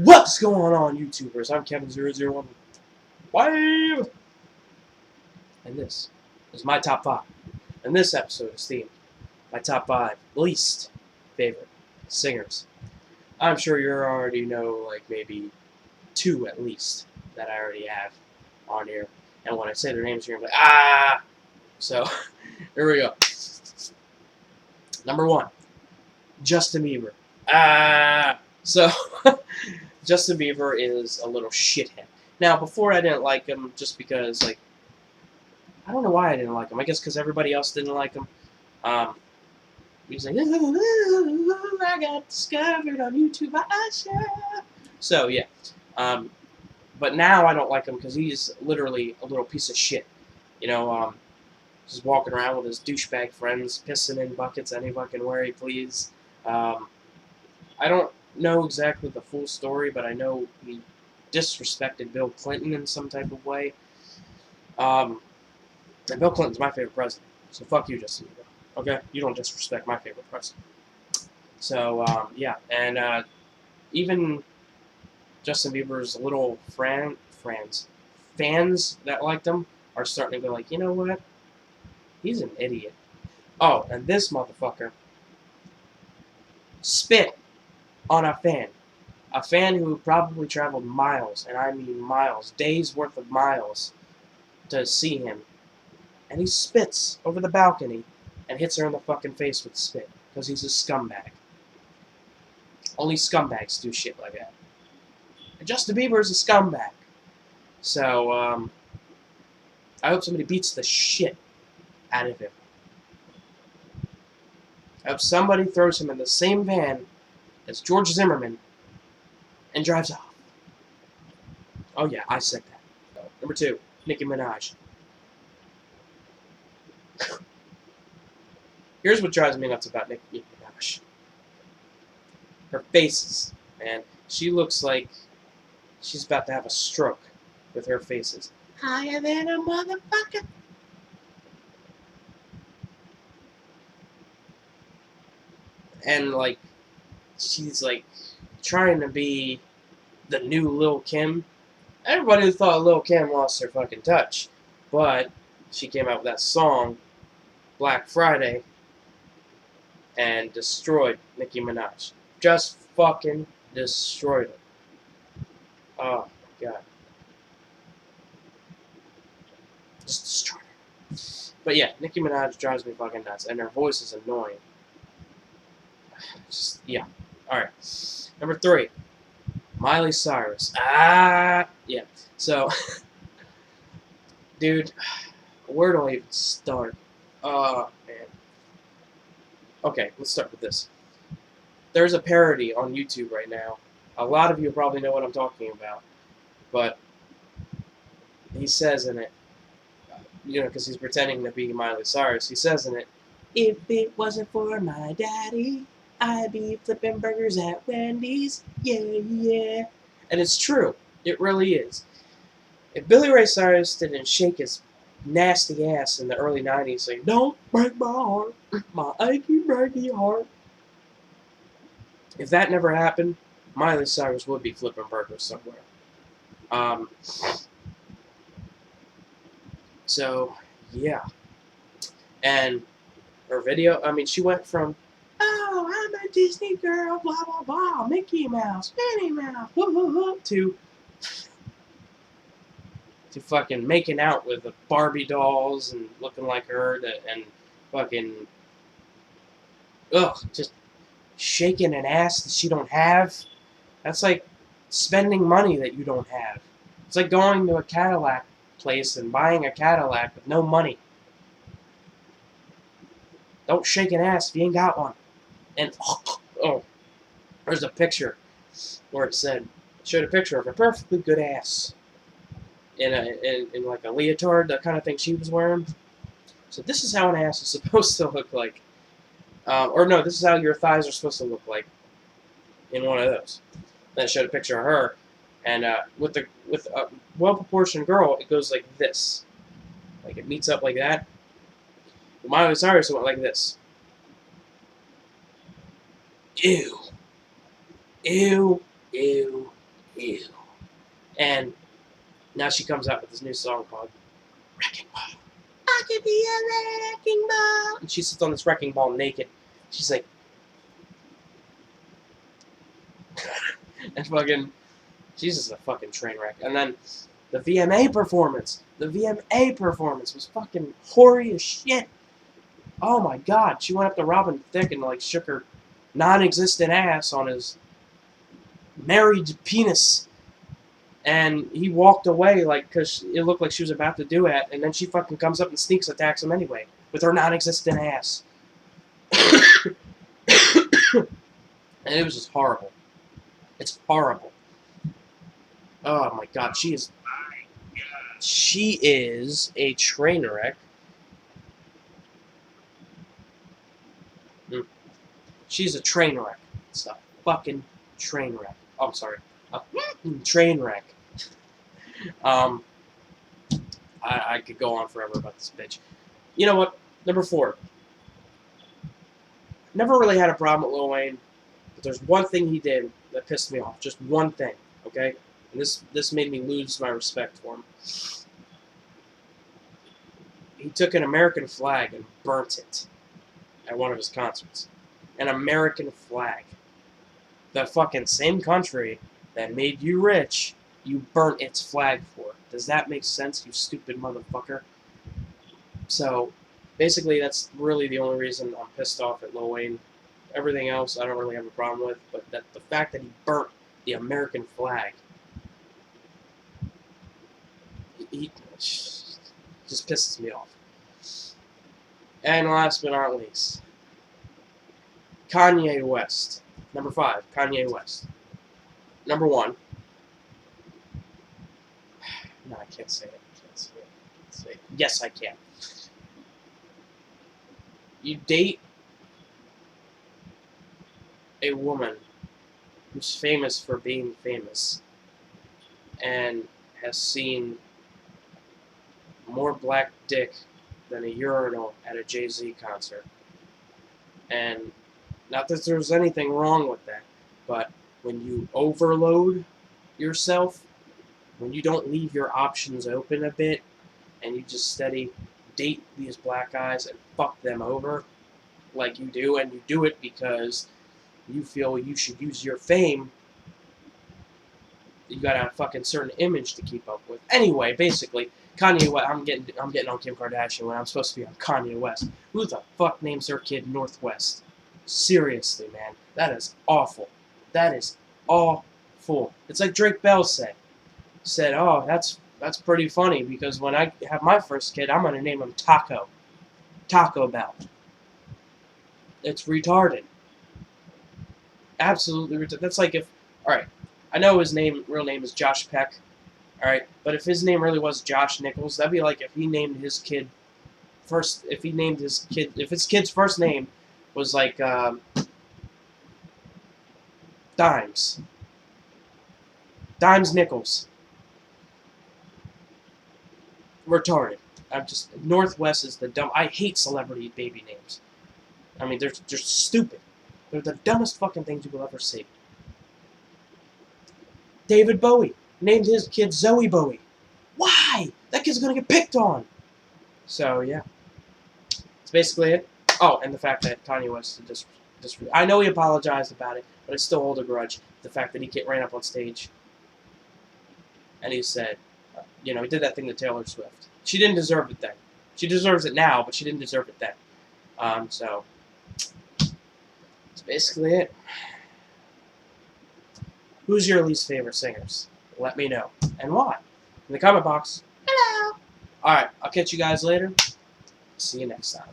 What's going on, YouTubers? I'm Kevin0015, and this is my top 5. And this episode is themed my top 5 least favorite singers. I'm sure you already know, like, maybe 2 at least that I already have on here. And when I say their names, you're gonna be like, ah! So, here we go. Number 1, Justin Bieber. Ah! So, Justin Bieber is a little shithead. Now, before I didn't like him just because, like, I don't know why I didn't like him. I guess because everybody else didn't like him. He was like, ooh, I got discovered on YouTube. So, yeah. But now I don't like him because he's literally a little piece of shit. You know, just walking around with his douchebag friends, pissing in buckets any fucking where he please. I don't know exactly the full story, but I know he disrespected Bill Clinton in some type of way. And Bill Clinton's my favorite president, so fuck you, Justin Bieber. Okay? You don't disrespect my favorite president. So, yeah. And even Justin Bieber's little fans that liked him are starting to go like, you know what? He's an idiot. Oh, and this motherfucker spit on a fan. A fan who probably traveled miles, and I mean miles, days worth of miles, to see him. And he spits over the balcony and hits her in the fucking face with spit. Because he's a scumbag. Only scumbags do shit like that. And Justin Bieber is a scumbag. So, I hope somebody beats the shit out of him. I hope somebody throws him in the same van as George Zimmerman and drives off. Oh yeah, I said that. Number 2, Nicki Minaj. Here's what drives me nuts about Nicki Minaj. Her faces, man. She looks like she's about to have a stroke with her faces. Higher than a motherfucker. And, like, she's, like, trying to be the new Lil' Kim. Everybody thought Lil' Kim lost her fucking touch. But she came out with that song, Black Friday, and destroyed Nicki Minaj. Just fucking destroyed her. Oh, my God. Just destroyed her. But yeah, Nicki Minaj drives me fucking nuts, and her voice is annoying. Just, yeah. Alright. Number 3, Miley Cyrus. Yeah. So, dude, where do I even start? Oh, man. Okay, let's start with this. There's a parody on YouTube right now. A lot of you probably know what I'm talking about. But he says in it, you know, because he's pretending to be Miley Cyrus, he says in it, if it wasn't for my daddy, I'd be flipping burgers at Wendy's. Yeah, yeah. And it's true. It really is. If Billy Ray Cyrus didn't shake his nasty ass in the early 90s saying, don't break my heart, my achy, breaky heart. If that never happened, Miley Cyrus would be flipping burgers somewhere. So, yeah. And her video, I mean, she went from, oh, I'm a Disney girl, blah, blah, blah, Mickey Mouse, Minnie Mouse, whoop, whoop, whoop, to fucking making out with the Barbie dolls and looking like her, and fucking, just shaking an ass that she don't have. That's like spending money that you don't have. It's like going to a Cadillac place and buying a Cadillac with no money. Don't shake an ass if you ain't got one. And, oh, there's a picture where it showed a picture of a perfectly good ass in like a leotard, the kind of thing she was wearing. So this is how an ass is supposed to look like. Or no, this is how your thighs are supposed to look like in one of those. Then it showed a picture of her, and with a well-proportioned girl, it goes like this. Like it meets up like that. Miley Cyrus went like this. Ew. Ew. Ew. Ew. And now she comes out with this new song called Wrecking Ball. I could be a wrecking ball. And she sits on this wrecking ball naked. She's like, and fucking, she's just a fucking train wreck. And then the VMA performance. The VMA performance was fucking hoary as shit. Oh my god. She went up to Robin Thicke and like shook her non-existent ass on his married penis. And he walked away like because it looked like she was about to do it. And then she fucking comes up and sneaks attacks him anyway with her non-existent ass. And it was just horrible. It's horrible. Oh my god, she is a train wreck. She's a train wreck. It's a fucking train wreck. Oh, I'm sorry. A train wreck. I could go on forever about this bitch. You know what? Number 4. Never really had a problem with Lil Wayne, but there's one thing he did that pissed me off. Just one thing, okay? And this made me lose my respect for him. He took an American flag and burnt it at one of his concerts. An American flag. The fucking same country that made you rich, you burnt its flag for. Does that make sense, you stupid motherfucker? So, basically, that's really the only reason I'm pissed off at Lil Wayne. Everything else, I don't really have a problem with, but the fact that he burnt the American flag, he just pisses me off. And last but not least, Kanye West. Number 5, Kanye West. Number 1. No, I can't say it. I can't say it. I can't say it. Yes, I can. You date a woman who's famous for being famous and has seen more black dick than a urinal at a Jay-Z concert. And not that there's anything wrong with that, but when you overload yourself, when you don't leave your options open a bit, and you just steady date these black guys and fuck them over like you do, and you do it because you feel you should use your fame, you got a fucking certain image to keep up with. Anyway, basically, Kanye West. I'm getting on Kim Kardashian when I'm supposed to be on Kanye West. Who the fuck names their kid Northwest? Seriously, man, that is awful. That is awful. It's like Drake Bell said, "Oh, that's pretty funny because when I have my first kid, I'm gonna name him Taco Bell." It's retarded. Absolutely retarded. That's like if, all right, I know his real name is Josh Peck, all right, but if his name really was Josh Nichols, that'd be like if he named his kid first. If his kid's first name was like Dimes Nichols. Retarded. Northwest is the dumb. I hate celebrity baby names. I mean, they're stupid. They're the dumbest fucking things you will ever see. David Bowie named his kid Zoe Bowie. Why? That kid's gonna get picked on. So yeah, that's basically it. Oh, and the fact that Kanye West just I know he apologized about it, but I still hold a grudge. The fact that he ran up on stage and he said, he did that thing to Taylor Swift. She didn't deserve it then. She deserves it now, but she didn't deserve it then. So that's basically it. Who's your least favorite singers? Let me know. And why? In the comment box. Hello. Alright, I'll catch you guys later. See you next time.